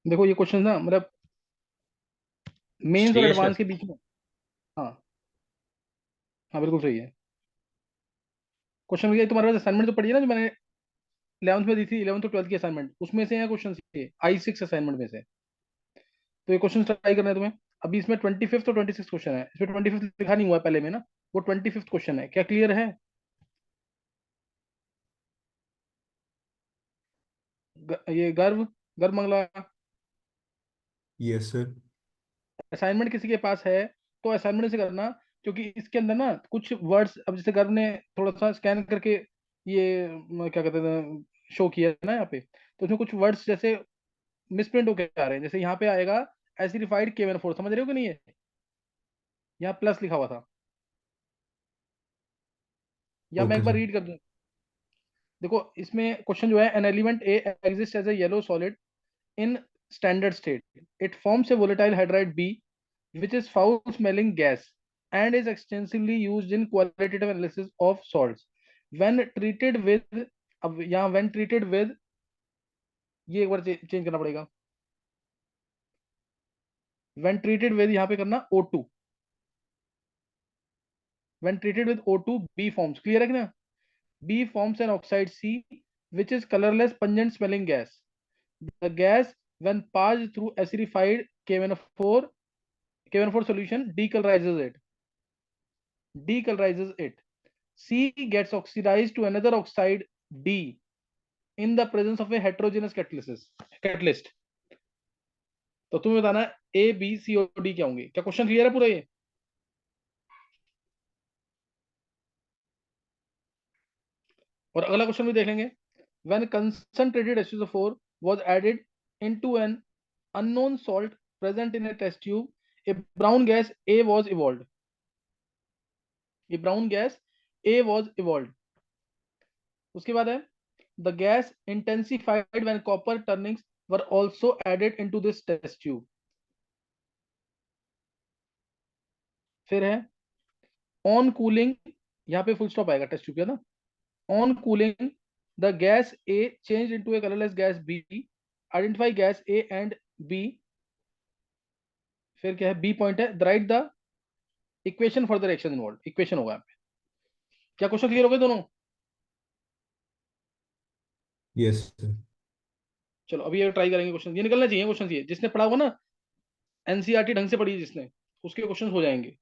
देखो ये क्वेश्चन ना मतलब मेंस और सही है एडवांस सर। के बीच में। हाँ। हाँ बिल्कुल सही है। क्वेश्चन ये तुम्हारे पास असाइनमेंट तो पड़ी है ना, जो मैंने 11th में दी थी, 11th और 12th की असाइनमेंट, उसमें से है क्वेश्चन ये I6 असाइनमेंट में से। तो ये क्वेश्चन ट्राई करना है तुम्हें। अभी इसमें 25th और 26 क्वेश्चन है, इसमें 25th लिखा नहीं हुआ है पहले में ना, वो 25th क्वेश्चन है, क्या क्लियर है? ये गर्व, गर्व मंगला, यस सर। असाइनमेंट किसी के पास है तो असाइनमेंट से करना। क्योंकि इसके अंदर ना कुछ वर्ड्स, अब जैसे गर्व ने थोड़ा सा स्कैन करके ये क्या कहते हैं शो किया है ना यहाँ पे, तो उसमें कुछ वर्ड्स जैसे मिसप्रिंट होके आ रहे हैं। जैसे यहाँ पे आएगा एसिडिफाइड K14, समझ रहे हो कि नहीं है? यहाँ प्लस लिखा हुआ था, या मैं ओके एक बार सर। रीड कर दूं। देखो इसमें क्वेश्चन जो है, an element A exist as a yellow solid in standard state. It forms a volatile hydride B, which is foul-smelling gas and is extensively used in qualitative analysis of salts. When treated with, अब यहाँ when treated with, ये एक बार change करना पड़ेगा। When treated with यहाँ पे करना O2, when treated with O2 B forms, clear है कि ना? B forms an oxide C, which is colorless pungent smelling gas. The gas when passed through acidified K14 solution decolorizes it. C gets oxidized to another oxide D in the presence of a heterogeneous catalyst. तो तुम्हें बताना है A B C और D क्या होंगे। क्या question clear है पूरा ये? और अगला क्वेश्चन भी देख लेंगे। When concentrated H2SO4 was added into an unknown salt present in a test tube, a brown gas A was evolved. A brown gas A was evolved. उसके बाद है the gas intensified when copper turnings were also added into this test tube. फिर है on cooling, यहाँ पे full stop आएगा test tube का ना। On cooling the gas A change into a colourless gas B, identify gas A and B. फिर क्या है, बी पॉइंट है, write the equation for the reaction involve, equation होगा यहाँ पे। क्या क्वेश्चन क्लियर हो गए दोनों? Yes sir. चलो अभी ये ट्राई करेंगे क्वेश्चन, ये निकलना चाहिए क्वेश्चन, ये जिसने पढ़ा होगा ना, एनसीईआरटी ढंग से पढ़ी है जिसने, उसके क्वेश्चन हो जाएंगे।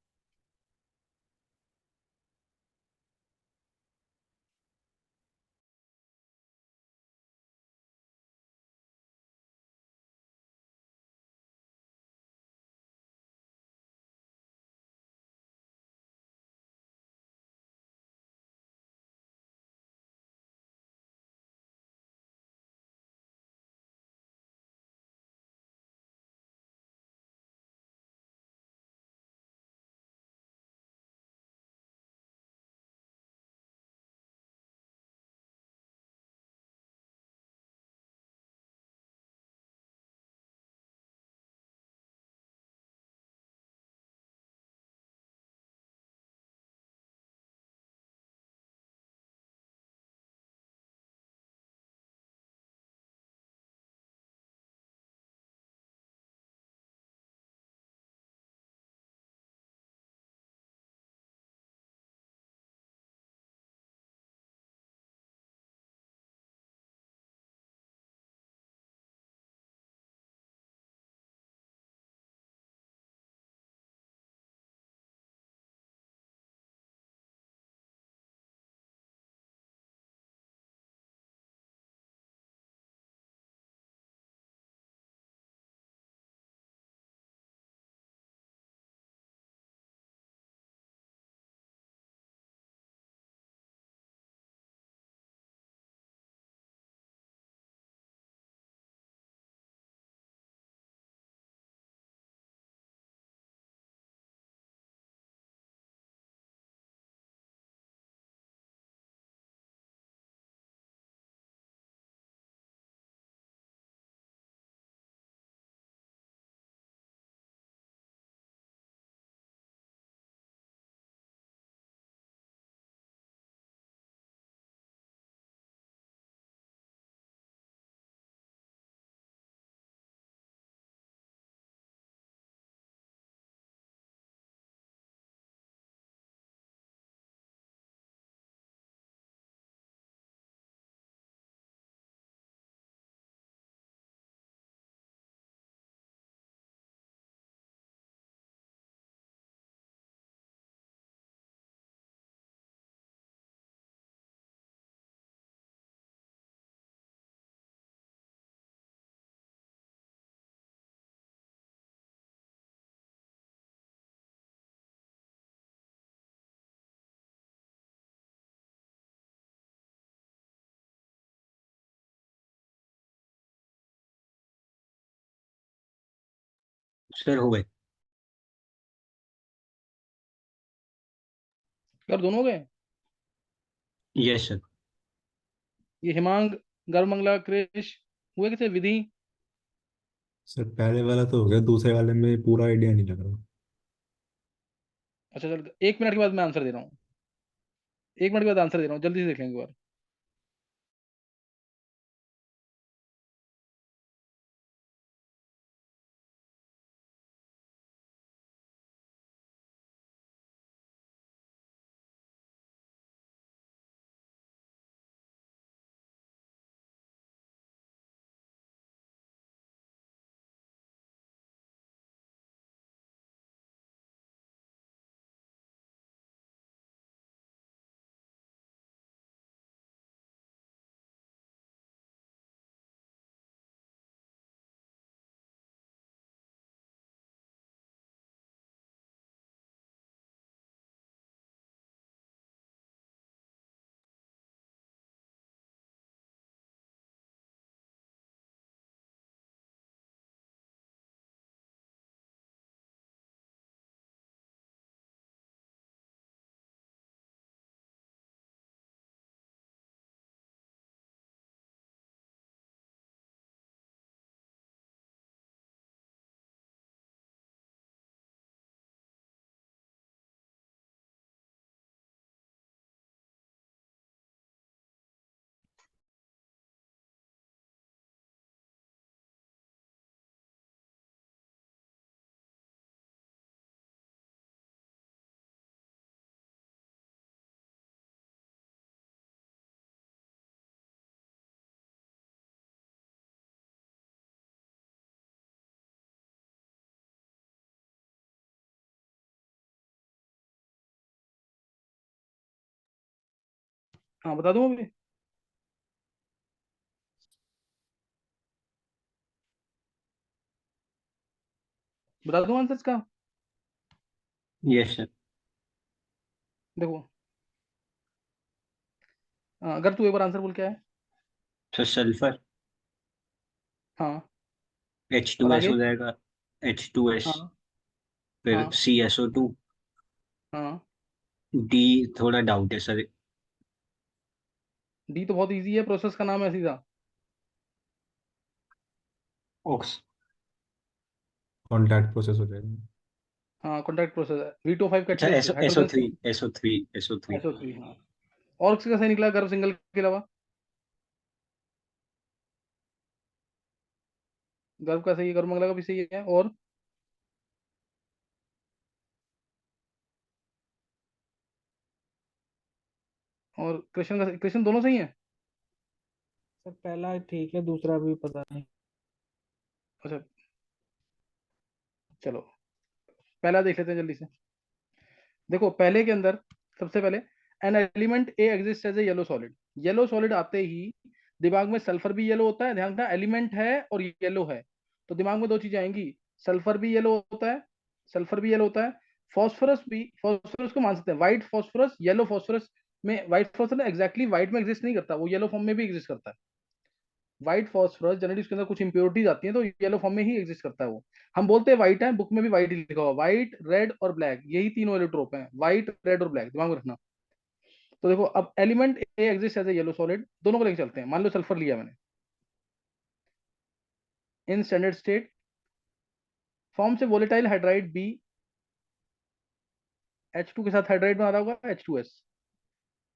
सर हो गए। कर दोनों हो गए। Yes sir. ये हिमांग, गर्वमंगला, क्रिश हुए किसे? विधि। सर पहले वाला तो हो गया, दूसरे वाले में पूरा आइडिया नहीं लग रहा। अच्छा चल, 1 मिनट के बाद मैं आंसर दे रहा हूँ। 1 मिनट के बाद आंसर दे रहा हूँ, जल्दी से देख लेंगे एक बार। हाँ बता दूँ अभी? बता दूँ आंसर इसका? Yes sir. देखो, अगर तू एक बार आंसर बोल क्या है। Sir sulphur. हाँ। और H2S आगे? हो जाएगा। H2S। हाँ। फिर हाँ। CSO2। हाँ। डी थोड़ा डाउट है सर। डी तो बहुत इजी है, प्रोसेस का नाम है सीधा। ऑक्स। कॉन्टैक्ट प्रोसेस हो जाएगा। हाँ, कॉन्टैक्ट प्रोसेस है, V2O5 अच्छा catalyst S O S O hydrogen three से। S O three S O three. SO3, हाँ। और किसका सही निकला गर्भ सिंगल के अलावा? गर्भ का सही है, गर्भ मंगला का भी सही है। और कृष्ण का, कृष्ण दोनों सही है। सर पहला ठीक है, दूसरा भी पता नहीं। अच्छा चलो, पहला देख लेते हैं जल्दी से। देखो पहले के अंदर सबसे पहले, an element A exist as a yellow solid. Yellow solid आते ही दिमाग में सल्फर भी येलो होता है। ध्यान रखना, एलिमेंट है और येलो है, तो दिमाग में दो चीजें आएंगी। सल्फर भी येलो होता है, सल्फर भी येलो होता है। फॉस्फोरस भी, फॉस्फोरस को मान सकते हैं व्हाइट फॉस्फोरस, येलो फॉस्फोरस में। व्हाइट फॉस्फोरस एग्जैक्टली व्हाइट में एग्जिस्ट नहीं करता, वो येलो फॉर्म में भी एग्जिस्ट करता है। व्हाइट फॉस्फोरस जनरली उसके अंदर कुछ इंप्योरिटीज आती हैं, तो येलो फॉर्म में ही एग्जिस्ट करता है वो। हम बोलते हैं व्हाइट है, बुक में भी व्हाइट ही लिखा हुआ, व्हाइट रेड और ब्लैक, यही तीनों एलोट्रोप हैं, व्हाइट रेड और ब्लैक, दिमाग में रखना। तो देखो, अब element A exist as a yellow solid, दोनों को लेके चलते हैं। मान लो सल्फर लिया मैंने, इन स्टैंडर्ड स्टेट फॉर्म से वोलेटाइल हाइड्राइड बी, H2 के साथ हाइड्राइड बना रहा होगा H2S।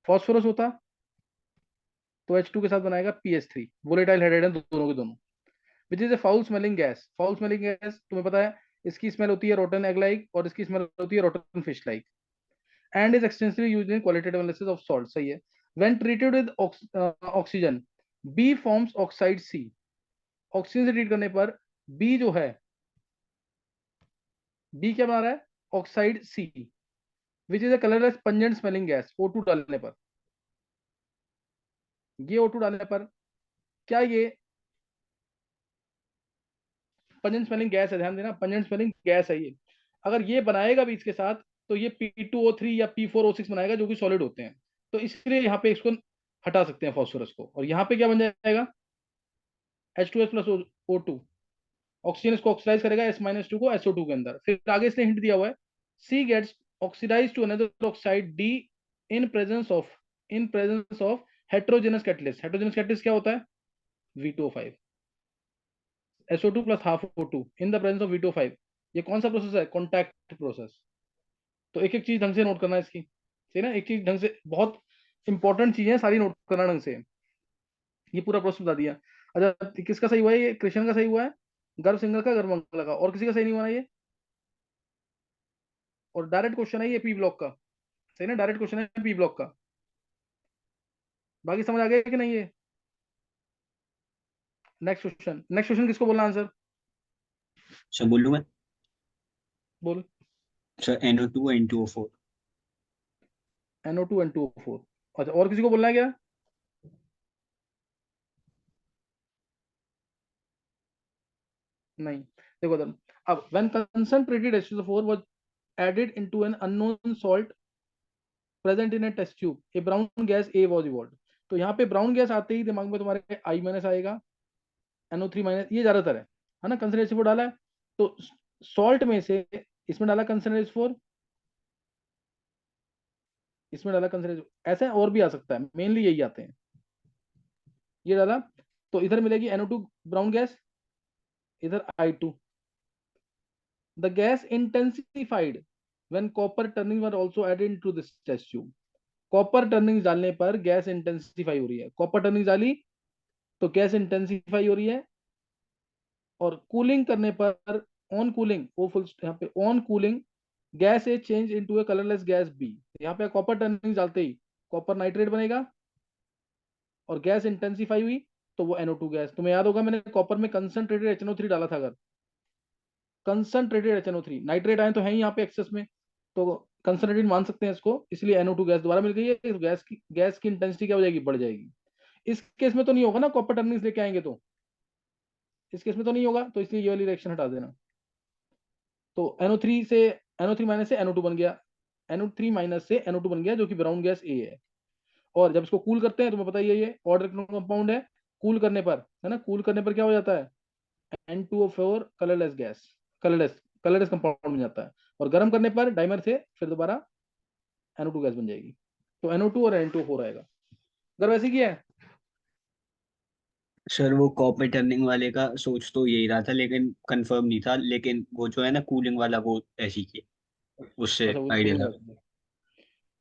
फॉस्फोरस होता तो H2 के साथ बनाएगा PH3। वोलेटाइल हाइड्राइड दोनों के दोनों। Which is a foul smelling gas. Foul smelling gas तुम्हें पता है, इसकी स्मेल होती है रोटन एग लाइक, और इसकी स्मेल होती है rotten fish like. And is extensively used in qualitative analysis of salt. सही है। When treated with oxygen, B forms oxide C. Oxygen से ट्रीट करने पर बी जो है, बी क्या बना रहा है? Oxide C. Which is a colourless pungent smelling gas. O2 डालने पर, ये O2 डालने पर क्या ये पंजेंट स्मेलिंग गैस है? ध्यान देना, पंजेंट स्मेलिंग गैस है ये। अगर ये बनाएगा भी इसके साथ, तो ये P2O3 या P4O6 बनाएगा, जो कि सॉलिड होते हैं। तो इसलिए यहाँ पे इसको हटा सकते हैं फॉस्फोरस को, और यहाँ पे क्या बन जाएगा? H2S plus O2। ऑक्सीजन इसको ऑक्सीडाइज करेगा S-2 को SO2 के अंदर। फिर आगे इसने हिंट दिया हुआ है, C gets oxidise to another oxide D in presence of heterogeneous catalyst. Heterogeneous catalyst क्या होता है? V2O5, SO2 plus half O2 in the presence of V2O5। ये कौन सा प्रोसेस है? Contact process. तो एक एक चीज ढंग से नोट करना है इसकी, सही ना? एक चीज ढंग से, बहुत इंपॉर्टेंट चीजें सारी नोट करना ढंग से। ये पूरा प्रोसेस बता दिया। अच्छा, किसका सही हुआ है? ये कृष्ण का सही हुआ है, गर्भ सिंगल का, गर्भ मंगल का, और किसी का सही नहीं हुआ ना ये? और डायरेक्ट क्वेश्चन है ये पी ब्लॉक का, सही ना? डायरेक्ट क्वेश्चन है पी ब्लॉक का। बाकी समझ आ गया कि नहीं ये? नेक्स्ट क्वेश्चन किसको बोलना आंसर? सर बोलूँ मैं? बोल। Sir NO2 N2O4। NO2 N2O4। अच्छा, और किसी को बोलना है क्या? नहीं। देखो अब when concentrated H2O4 was added into an unknown salt present in a test tube, a brown gas A was evolved। तो यहाँ पे ब्राउन गैस आते ही दिमाग में तुम्हारे I माइनस आएगा, NO3 माइनस, ये ज्यादातर है ना? कंसनट्रेट H4 डाला है, तो सॉल्ट में से इसमें डाला कंसनट्रेट H4, इसमें डाला कंसनट्रेट, ऐसे और भी आ सकता है, मेनली यही आते हैं। ये डाला तो इधर मिलेगी NO2 ब्राउन गैस, इधर I2। The gas intensified when copper turnings were also added into this test tube। Copper turning डालने पर गैस इंटेंसिफाई हो रही है। कॉपर टर्निंग डाली तो गैस इंटेंसिफाई हो रही है, और कूलिंग करने पर, ऑन कूलिंग, वो फुल यहाँ पे on cooling gas A change into a colourless gas B. यहाँ पे कॉपर टर्निंग डालते ही कॉपर नाइट्रेट बनेगा, और गैस इंटेंसिफाई हुई तो वो NO2 गैस। तुम्हें याद होगा मैंने कॉपर में कंसंट्रेटेड HNO3 डाला था, अगर कंसंट्रेटेड HNO3, नाइट्रेट आए तो है ही यहाँ पे एक्सेस में, तो कंसंट्रेटेड मान सकते हैं इसको, इसलिए NO2 गैस दोबारा मिल गई है। इस गैस की इंटेंसिटी क्या हो जाएगी? बढ़ जाएगी। इस केस में तो नहीं होगा ना, कॉपर टर्निंग्स लेके आएंगे तो, इस केस में तो नहीं होगा, तो इसलिए ये वाली रिएक्शन हटा देना। तो NO3 माइनस से NO2 बन गया, NO3 माइनस से NO2 बन गया, जो कि ब्राउन गैस A है। और जब इसको कूल करते हैं, तुम्हें पता ही है ये ऑर्डर कंपाउंड है, कूल करने पर, है ना, कूल करने पर क्या हो जाता है? N2O4 colourless gas, colourless compound बन जाता है। और गर्म करने पर डाइमर से फिर दोबारा NO2 गैस बन जाएगी। तो NO2 और N2O4 आएगा। अगर वैसे किया है, सर वो कॉपर टर्निंग वाले का सोच तो यही रहा था, लेकिन कंफर्म नहीं था। लेकिन वो जो है ना कूलिंग वाला, वो ऐसे ही किया, उससे अच्छा वो आइडिया कूलिंग लगा। वाला,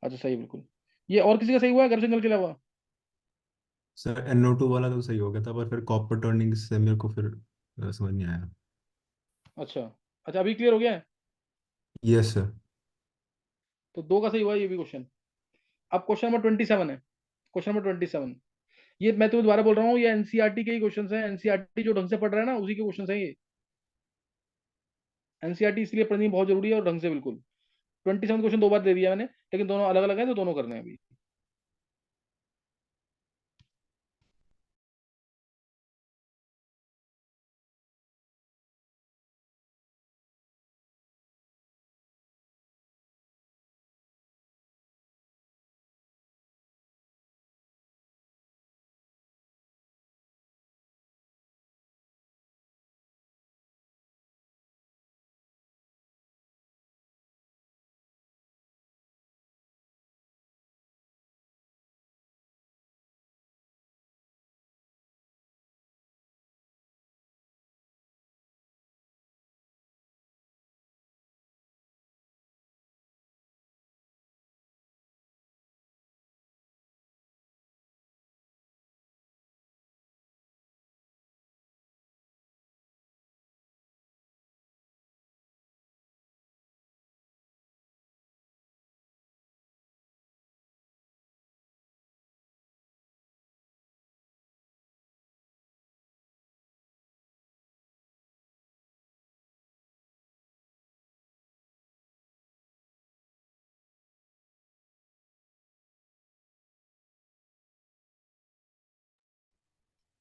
अच्छा सही, बिल्कुल। ये और किसी का सही हुआ है गर्भ सिंगल के अलावा? सर NO2 वाला तो सही हो गया था, पर फिर कॉपर टर्निंग से मेरे को फिर समझ नहीं आया। अच्छा, अच्छा अभी क्लियर हो गया है? Yes sir. तो दो का सही हुआ है ये भी क्वेश्चन। अब क्वेश्चन नंबर 27 है, क्वेश्चन नंबर 27। ये मैं तुम्हें दोबारा बोल रहा हूँ, ये एनसीईआरटी के ही क्वेश्चंस हैं। एनसीईआरटी जो ढंग से पढ़ रहा है ना, उसी के क्वेश्चंस हैं ये। एनसीईआरटी इसलिए पढ़नी बहुत जरूरी है, और ढंग से बिल्कुल। 27 क्वेश्चन दो बार दे दिया मैंने, लेकिन दोनों अलग अलग हैं, तो दोनों करने हैं अभी।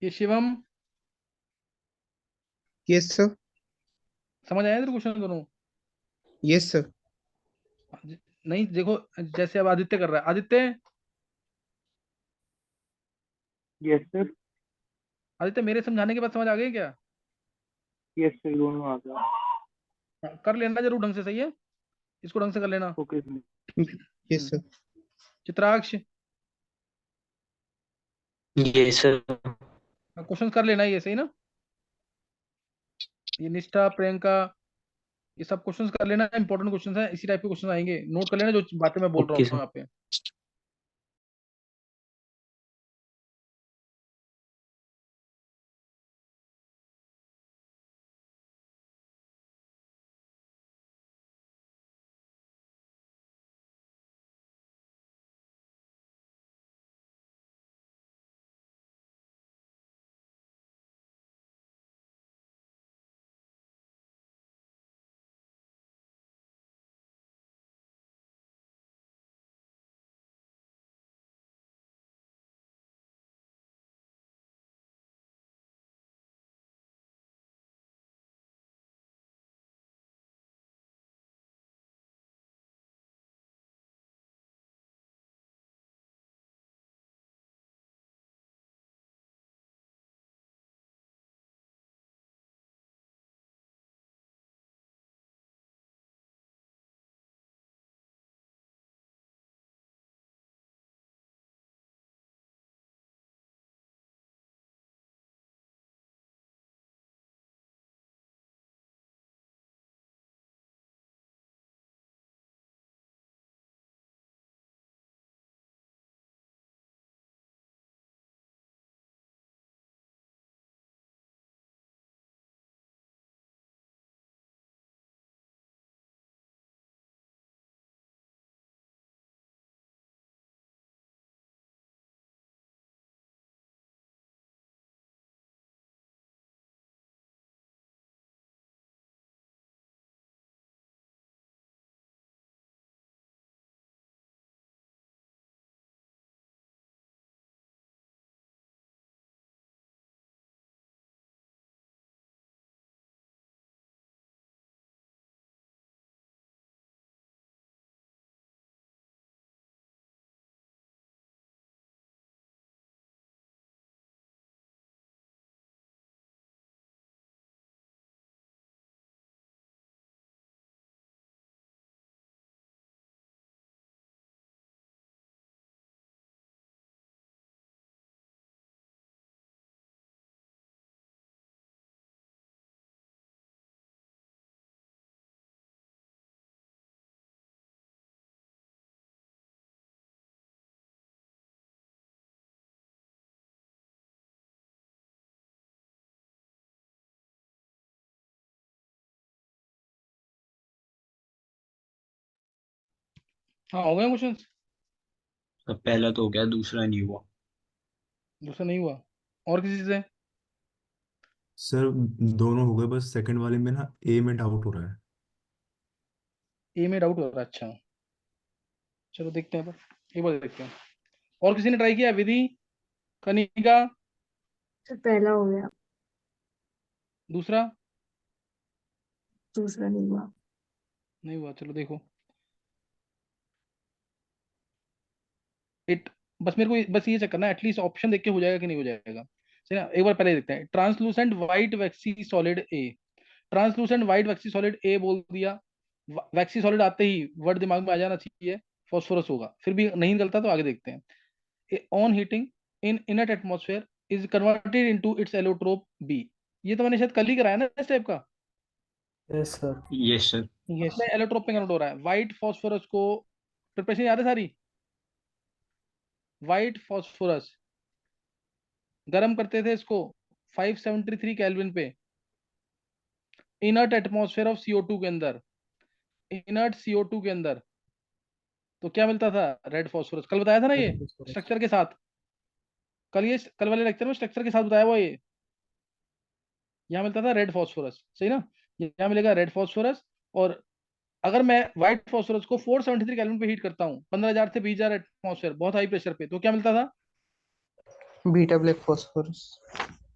ये शिवम, यस सर। समझ आया तेरे क्वेश्चन दोनों? Yes sir. नहीं देखो, जैसे अब आदित्य कर रहा है, आदित्य, यस सर। आदित्य मेरे समझाने के बाद समझ आ गई क्या? यस सर, दोनों आ गया। हाँ, कर लेना जरूर ढंग से, सही है, इसको ढंग से कर लेना। Okay sir. Yes sir. Chitraksh, yes sir. Question कर लेना ये, सही ना? ये निष्ठा, प्रियंका, ये सब क्वेश्चंस कर लेना, इंपॉर्टेंट क्वेश्चंस हैं, इसी टाइप के क्वेश्चन आएंगे, नोट कर लेना जो बातें मैं बोल रहा ओके हूँ सर। यहाँ पे। हाँ, हो गए क्वेश्चन? सर पहला तो हो गया, दूसरा नहीं हुआ। दूसरा नहीं हुआ? और किसी से? सर दोनों हो गए, बस सेकंड वाले में ना ए में डाउट हो रहा है। ए में डाउट हो रहा है, अच्छा, चलो देखते हैं, पर एक बार देखते हैं। और किसी ने ट्राई किया? विधि, कनिका, सर पहला हो गया, दूसरा? दूसरा नहीं हुआ। नहीं हुआ, चलो देखो। इट, बस मेरे को बस ये चेक करना है, एटलीस्ट ऑप्शन देख के हो जाएगा कि नहीं हो जाएगा, सही ना? एक बार पहले देखते हैं। ट्रांसलूसेंट व्हाइट वैक्सी सॉलिड ए, ट्रांसलूसेंट व्हाइट वैक्सी सॉलिड ए बोल दिया, वैक्सी सॉलिड आते ही वर्ड दिमाग में आ जाना चाहिए, फॉस्फोरस होगा, फिर भी नहीं निकलता तो आगे देखते हैं। On heating in inert atmosphere is converted into its allotrope B, ये तो मैंने शायद कल ही कराया ना इस टाइप का। Yes sir. Yes sir. Yes. इसमें एलोट्रोप पे कन्वर्ट हो रहा है। व्हाइट फॉस्फोरस को, प्रिपरेशन याद है सारी? व्हाइट फॉस्फोरस गर्म करते थे इसको 573 केल्विन पे, इनर्ट एटमॉस्फेयर ऑफ CO2 के अंदर, इनर्ट CO2 के अंदर, तो क्या मिलता था? Red phosphorus. कल बताया था ना ये स्ट्रक्चर के साथ, कल वाले लेक्चर में स्ट्रक्चर के साथ बताया हुआ ये। यहाँ मिलता था रेड फॉस्फोरस, सही ना? यहाँ मिलेगा रेड फॉस्फोरस। और अगर मैं व्हाइट फॉस्फोरस को 473 केल्विन पे हीट करता हूँ, 15,000 से 20,000 एटमॉस्फेयर, बहुत हाई प्रेशर पे, तो क्या मिलता था? Beta black phosphorus.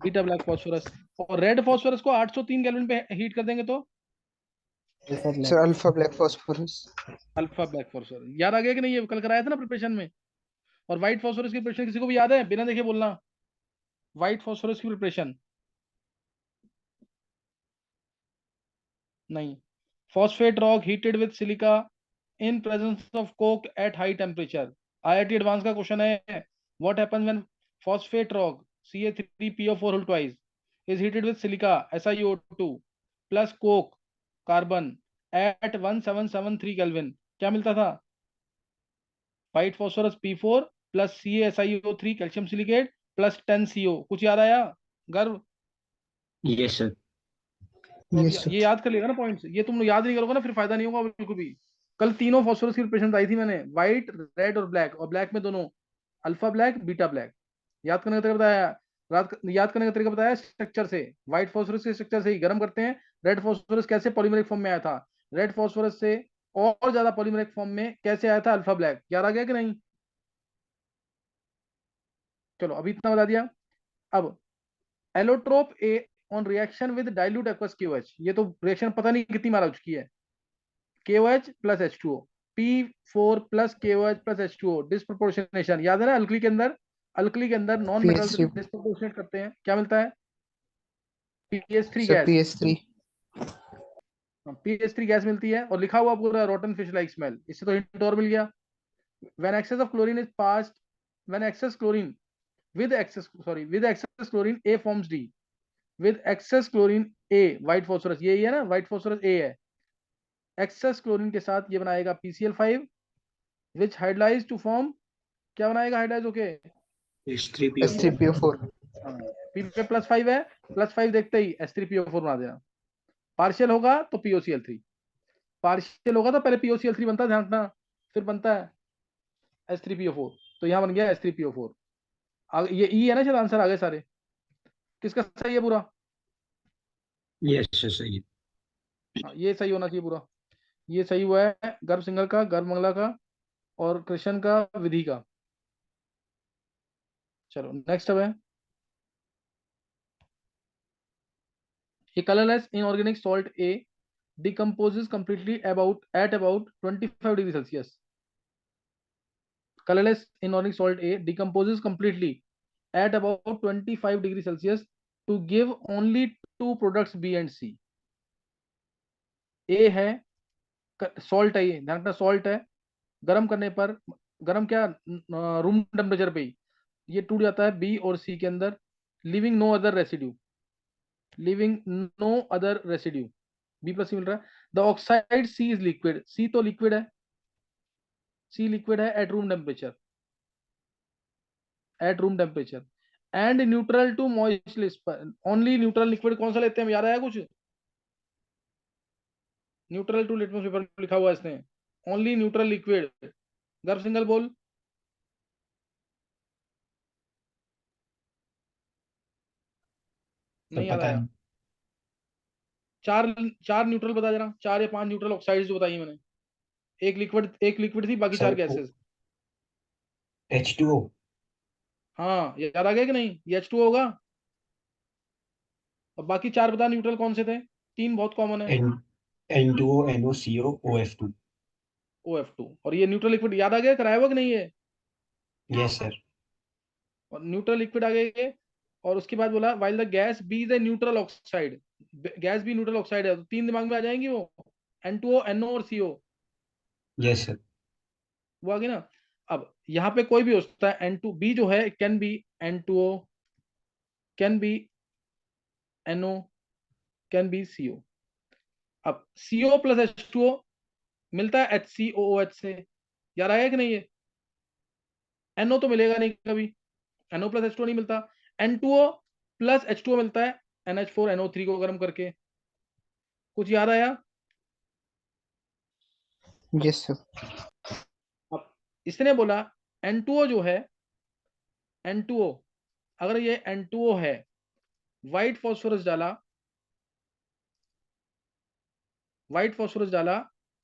Beta black phosphorus. और रेड फॉस्फोरस को 803 केल्विन पे हीट कर देंगे तो alpha sir black. Alpha black phosphorus. Alpha black phosphorus. याद आ गया कि नहीं? ये कल कराया था ना प्रिपरेशन में। और व्हाइट फॉस्फोरस की प्रिपरेशन किसी को भी याद है? बिना देखे बोलना, व्हाइट फॉस्फोरस की प्रिपरेशन। नहीं. Phosphate rock heated with silica in presence of coke at high temperature. IIT advance का क्वेश्चन है. What happens when phosphate rock CA3PO4 whole twice is heated with silica SiO2 plus coke carbon at 1773 Kelvin? क्या मिलता था? White phosphorus P4 plus CaSiO3 calcium silicate plus 10CO. कुछ याद आया? गर्व. Yes sir. तो Yes, sir. ये याद कर लेगा ना पॉइंट्स. ये तुम लोग याद नहीं करोगे ना फिर फायदा नहीं होगा बिल्कुल भी. कल तीनों फॉस्फोरस की प्रिपरेशन बताई थी मैंने, व्हाइट, रेड और ब्लैक, और ब्लैक में दोनों अल्फा ब्लैक, बीटा ब्लैक. याद करने का तरीका बताया. याद करने का तरीका बताया स्ट्रक्चर से. व्हाइट फॉस्फोरस के स्ट्रक्चर से ही गर्म करते हैं. रेड फॉस्फोरस कैसे पॉलीमरिक फॉर्म में आया था? रेड फॉस्फोरस से और ज्यादा पॉलीमरिक फॉर्म में कैसे आया था? Alpha black. याद आ गया कि नहीं? चलो अभी इतना बता दिया. अब allotrope A on reaction with dilute aqueous KOH. ये तो रिएक्शन पता नहीं कितनी बार हो चुकी है. KOH plus H2O, P4 plus KOH plus H2O. Disproportionation याद है ना? अल्कली के अंदर नॉन मेटल PS3. डिस्प्रोपोर्शनेट करते हैं, क्या मिलता है? PS3 Sir, gas. PS3. PS3 gas मिलती है और लिखा हुआ पूरा रोटन फिश लाइक स्मेल. इससे तो हिंट और मिल गया. When excess of chlorine is passed, when excess chlorine with excess chlorine A forms D. with excess chlorine A, white phosphorus, ये है ना, white phosphorus A है. excess chlorine के साथ ये बनाएगा PCl5 which hydrolyze to form, क्या बनाएगा हाइड्राइज होके? H3PO4. S3PO4. P पे +5 है, +5 देखते ही H3PO4 बना देना. पार्शियल होगा तो POCl3, पार्शियल होगा तो पहले POCl3 बनता है, ध्यान रखना, फिर बनता है H3PO4. तो यहाँ बन गया H3PO4. ये E है ना शायद आंसर. आगे सारे किसका सही है पूरा? यस सर सही. हाँ, ये सही होना चाहिए पूरा. ये सही हुआ है गर्भ सिंगल का, गर्भ मंगला का और कृष्ण का, विधि का. चलो नेक्स्ट अब है a colorless inorganic salt A decomposes completely at about 25 degrees Celsius. Colorless inorganic salt A decomposes completely at about 25 degrees Celsius to give only two products B and C. A है salt है, ये ध्यान रखना salt है. गर्म करने पर, गर्म क्या, रूम टेम्परेचर पे ही ये टूट जाता है B और C के अंदर. Living no other residue, B plus C मिल रहा है. The oxide C is liquid, C तो लिक्विड है, C लिक्विड है at room temperature, and neutral to moist. Only neutral liquid कौन सा लेते हैं? याद आया कुछ? न्यूट्रल टू लिटमस पेपर लिखा हुआ है इसने. Only neutral liquid. गर्भ सिंगल बोल. नहीं याद आया. चार चार न्यूट्रल बता जरा, 4 या 5 न्यूट्रल ऑक्साइड्स जो बताई मैंने. एक लिक्विड थी, बाकी 4 गैसेस. H2O. हाँ याद आ गया कि नहीं? ये H2O होगा. और बाकी 4 बता न्यूट्रल कौन से थे? 3 बहुत कॉमन है. N2O, NOCO, OF2. OF2. और ये न्यूट्रल लिक्विड याद आ गया, कराया हुआ कि नहीं ये? Yes sir. और न्यूट्रल लिक्विड आ गए. और उसके बाद बोला while the gas B is a neutral oxide. Gas भी न्यूट्रल ऑक्साइड है, तो 3 दिमाग में आ जाएंगी वो, N2O, NO और CO. Yes sir. वो आ गई ना. अब यहाँ पे कोई भी हो सकता है. N2B जो है can be N2O, can be NO, can be CO. अब CO प्लस H2O मिलता है HCOOH से. याद आया कि नहीं? ये NO तो मिलेगा नहीं कभी, NO प्लस H2O नहीं मिलता. N2O प्लस H2O मिलता है NH4NO3 को गर्म करके. कुछ याद आया? Yes, sir. अब इसने बोला N2O जो है, N2O, अगर ये N2O है, व्हाइट फॉस्फोरस डाला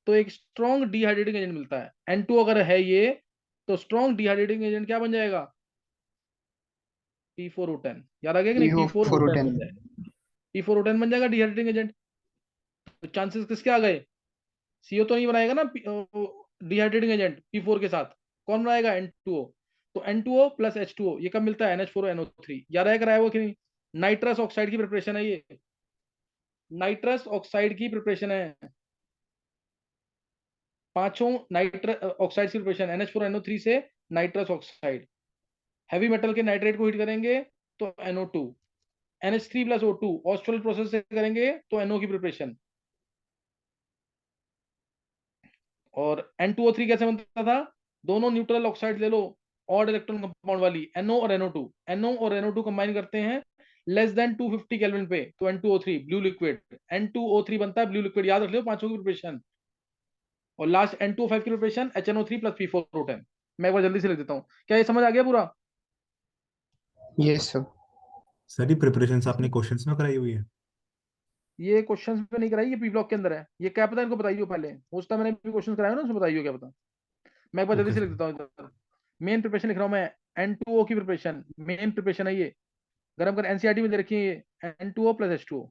तो एक स्ट्रॉन्ग डिहाइड्रेटिंग एजेंट मिलता है. N2O अगर है ये, तो स्ट्रॉन्ग डिहाइड्रेटिंग एजेंट क्या बन जाएगा? P4O10. याद आ गया कि नहीं? P4O10 बन जाएगा. P4O10 बन जाएगा डिहाइड्रेटिंग एजेंट. तो चांसेस किसके आ गए? CO तो नहीं बनाएगा ना डिहाइड्रेटिंग एजेंट P4 के साथ. कौन बनाएगा? N2O. तो N2O प्लस H2O ये कब मिलता है? NH4NO3. याद आया, कराया हुआ कि नहीं? नाइट्रस ऑक्साइड की प्रिपरेशन है ये. नाइट्रस ऑक्साइड की प्रिपरेशन है, पांचों नाइट्रस ऑक्साइड की प्रिपरेशन, NH4NO3 से नाइट्रस ऑक्साइड। हैवी मेटल के नाइट्रेट को हीट करेंगे तो NO2, NH3 plus O2 ऑस्ट्रल process से करेंगे तो NO की प्रिपरेशन। और N2O3 कैसे बनता था, दोनों न्यूट्रल ऑक्साइड ले लो ऑड इलेक्ट्रॉन कंपाउंड वाली, NO और NO2, NO और NO2 कंबाइन करते हैं लेस देन 250 केल्विन पे तो N2O3 ब्लू लिक्विड, N2O3 बनता है ब्लू लिक्विड, याद रख लो पांचों की प्रिपरेशन। और लास्ट N2O5 की प्रिपरेशन HNO3 प्लस P4O10। मैं एक बार जल्दी से लिख देता हूँ, क्या ये समझ आ गया पूरा? Yes sir. सर ये प्रिपरेशन आपने क्वेश्चंस में कराई हुई है? ये क्वेश्चंस पे नहीं कराई, ये पी ब्लॉक के अंदर है। ये क्या पता इनको बताइए पहले, उस टाइम मैंने भी क्वेश्चन कराया ना, उसमें बताइए क्या पता। मैं एक बार जल्दी ओके से लिख सर। देता हूँ इधर। मेन प्रिपरेशन लिख रहा हूँ मैं, N2O की प्रिपरेशन मेन प्रिपरेशन है ये, गरम कर एनसीईआरटी में दे रखी है ये, N2O plus H2O।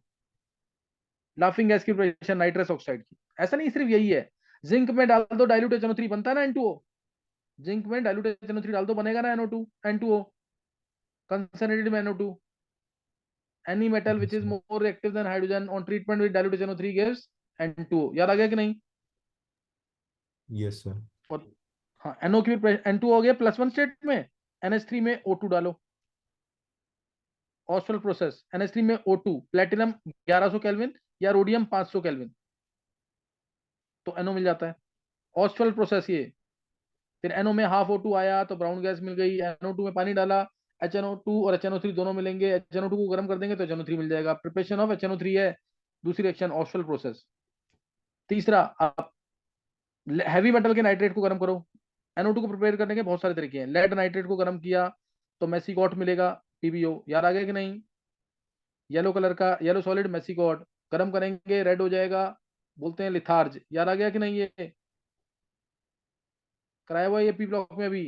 Laughing gas की प्रिपरेशन नाइट्रस ऑक्साइड की, ऐसा नहीं सिर्फ यही है, जिंक में डाल दो डाइल्यूट HNO3 बनता है ना N2O, जिंक में डाइल्यूट HNO3 डाल दो बनेगा ना NO2 N2O कंसनट्रेटेड में NO2। any metal which yes is sir. more reactive than hydrogen on treatment with dilute HNO3 gives N2O। याद आ गया कि नहीं? Yes sir. और हाँ, NO की N2 हो गया +1 स्टेट में, NH3 में O2 डालो, ऑस्टल प्रोसेस, NH3 में O2, प्लेटिनम 1100 केल्विन या रोडियम 500 केल्विन तो NO मिल जाता है। ऑस्टल प्रोसेस ये, फिर NO में हाफ O2 आया तो ब्राउन गैस मिल गई, NO2 में पानी डाला, HNO2 और HNO3 दोनों मिलेंगे, HNO2 को गर्म कर देंगे तो HNO3 मिल जाएगा, प्रिपरेशन ऑफ HNO3 है दूसरी रिएक्शन ऑस्टल प्रोसेस। तीसरा, आप हैवी मेटल के नाइट्रेट को गर्म करो, NO2 को प्रिपेयर करने के बहुत सारे तरीके हैं, लेड नाइट्रेट को गर्म किया तो मेसिकॉट मिलेगा, PbO, याद आ गया कि नहीं? येलो कलर का येलो सॉलिड मेसिकॉट, गर्म करेंगे रेड हो जाएगा, बोलते हैं लिथार्ज, याद आ गया कि नहीं? ये कराया हुआ है ये पी ब्लॉक में अभी।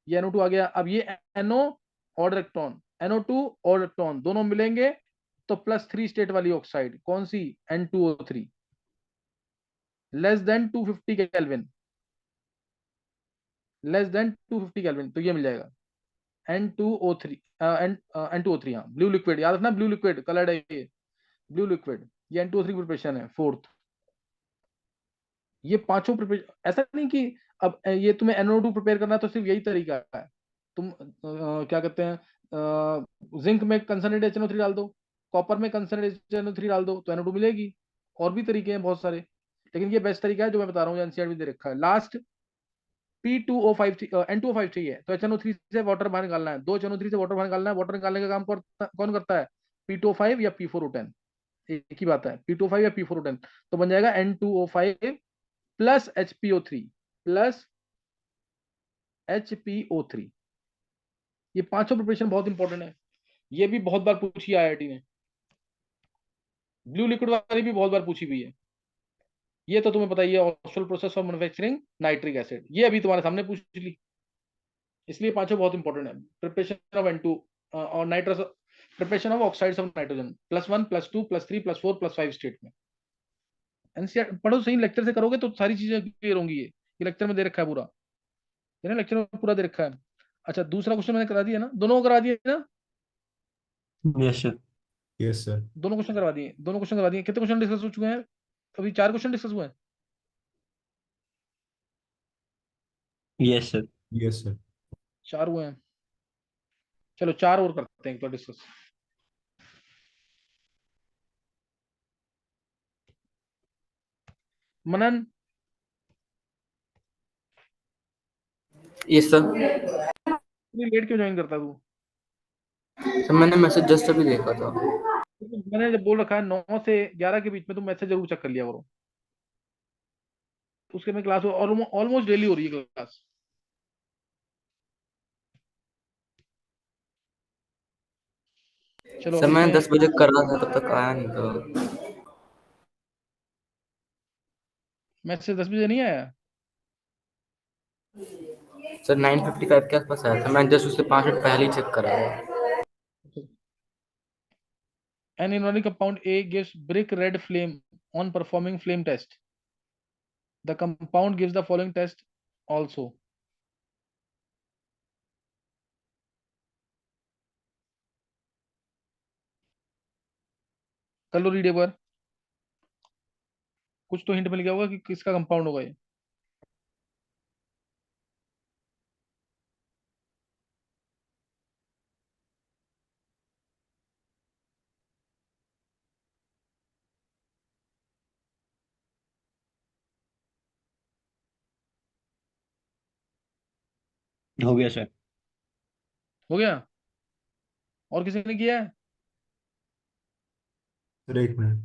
ये NO2 आ गया, अब ये NO और इलेक्ट्रॉन, NO2 और इलेक्ट्रॉन दोनों मिलेंगे तो +3 स्टेट वाली ऑक्साइड कौन सी, N2O3 less than 250 kelvin, less than 250 kelvin तो ये मिल जाएगा N2O3, N2O3, हाँ ब्लू लिक्विड, याद रखना ब्लू लिक्विड कलर्ड है ये, ब्लू लिक्विड, ये N2O3 प्रिपरेशन है फोर्थ। ये पांचों प्रिपरेशन, ऐसा नहीं कि अब ये तुम्हें NO2 प्रिपेयर करना है तो सिर्फ यही तरीका है, तुम क्या कहते हैं, जिंक में कंसनट्रेटेड HNO3 डाल दो, कॉपर में कंसनट्रेटेड HNO3 डाल दो तो NO2 मिलेगी। और भी तरीके हैं बहुत सारे, लेकिन ये बेस्ट तरीका है जो मैं बता रहा हूँ, एनसीईआरटी में दे रखा है। लास्ट P2O5 N2O5 चाहिए तो HNO3 से वाटर बाहर निकालना है, दो HNO3 से वाटर बाहर निकालना है, वाटर निकालने का काम कौन करता है, P2O5 या P4O10, एक ही बात है, P2O5 या P4O10 तो बन जाएगा N2O5 plus HPO3 plus HPO3। ये पांचों प्रिपरेशन बहुत इंपॉर्टेंट है, ये भी बहुत बार पूछी है IIT ने, ब्लू लिक्विड वाली भी बहुत बार पूछी हुई है। ये तो तुम्हें पता ही है, Ostwald process of manufacturing nitric acid, ये अभी तुम्हारे सामने पूछ ली, इसलिए पांचों बहुत इंपॉर्टेंट है। प्रिपरेशन ऑफ N2 और nitrous, preparation of oxides of nitrogen +1 +2 +3 +4 +5 state में। एनसीईआरटी पढ़ो सही, लेक्चर से करोगे तो सारी चीजें क्लियर होंगी। ये लेक्चर में दे रखा है पूरा, ये ना लेक्चर में पूरा दे रखा है। अच्छा, दूसरा क्वेश्चन मैंने करा दिया ना, दोनों को करा दिए ना, यस सर। Yes sir. दोनों क्वेश्चन करवा दिए, दोनों क्वेश्चन करवा दिए। कितने क्वेश्चन डिस्कस हो चुके हैं अभी? 4 क्वेश्चन डिस्कस हुए हैं। Yes sir. Yes sir. 4 हुए हैं, चलो 4 और करते हैं एक बार डिस्कस। मनन, यस सर। इतनी लेट क्यों ज्वाइन करता तू? सर मैंने मैसेज जस्ट अभी देखा था। मैंने जब बोल रखा है 9 से 11 के बीच में, तुम मैसेज जरूर चेक कर लिया करो। उसके में क्लास ऑलमोस्ट डेली हो रही है क्लास। चलो सर अभी मैंने मैं 10 बजे कर रहा था, तब तक आया नहीं था। मैसेज 10 बजे नहीं आया। सर 9:55 के आसपास आया था, मैंने जस्ट उससे 5 मिनट पहले ही चेक करा था। An inorganic compound A gives brick red flame on performing flame test. The compound gives the following test also. कर लो रीड एक बार। कुछ तो हिंट मिल गया होगा कि किसका कंपाउंड होगा ये। हो गया सर। हो गया? और किसी ने किया है? सर एक मिनट।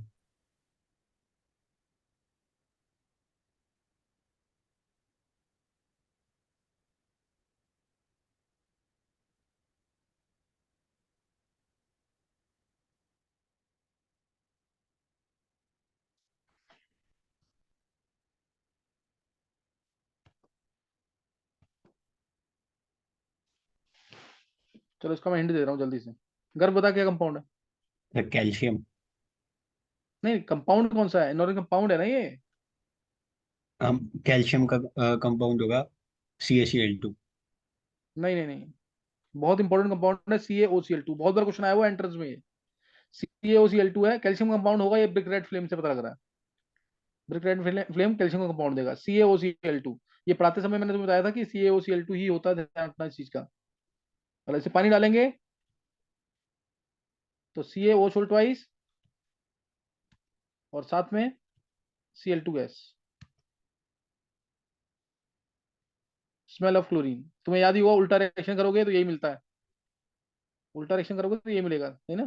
चलो इसका मैं हिंट दे रहा हूँ जल्दी से। गर्भ बता क्या कंपाउंड है? Sir calcium. नहीं, कंपाउंड कौन सा है? इनऑर्गेनिक कंपाउंड है ना ये। हम कैल्शियम का कंपाउंड होगा CaCl2। नहीं नहीं नहीं, बहुत इंपॉर्टेंट कंपाउंड है CaOCl2, बहुत बार क्वेश्चन आया हुआ एंट्रेंस में ये। CaOCl2 है, कैल्शियम कंपाउंड होगा ये, ब्रिक रेड फ्लेम से पता लग रहा है। ब्रिक रेड फ्लेम कैल्शियम का कंपाउंड देगा, CaOCl2। ये पढ़ाते समय मैंने तुम्हें बताया था कि CaOCl2 ही होता है, ध्यान रखना इस चीज का। और ऐसे पानी डालेंगे तो CaO ट्वाइस और साथ में Cl2 gas. Smell of chlorine तुम्हें याद ही होगा, उल्टा रिएक्शन करोगे तो यही मिलता है। उल्टा रिएक्शन करोगे तो यही मिलेगा, है ना।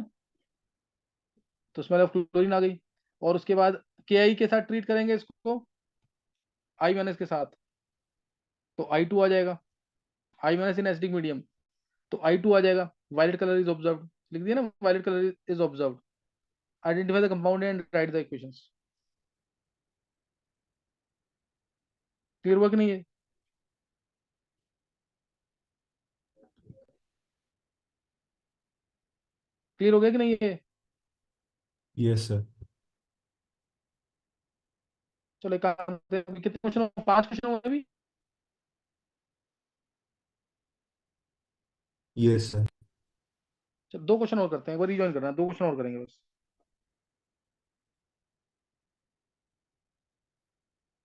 तो स्मेल ऑफ क्लोरीन आ गई। और उसके बाद KI के साथ ट्रीट करेंगे इसको, I- के साथ, तो I2 आ जाएगा। I- इन एसिडिक मीडियम, तो I2 आ जाएगा। वायलेट कलर इज ऑब्जर्व्ड, लिख दिया ना, violet colour is observed. Identify the compound and write the equations. Clear हुआ कि नहीं है? क्लियर हो गया कि नहीं है? Yes sir. चलो एक काम करते हैं, अभी कितने क्वेश्चन हो? 5 क्वेश्चन हो अभी। Yes sir. चलो 2 क्वेश्चन और करते हैं, एक बार रिजॉइन करना है, 2 क्वेश्चन और करेंगे बस।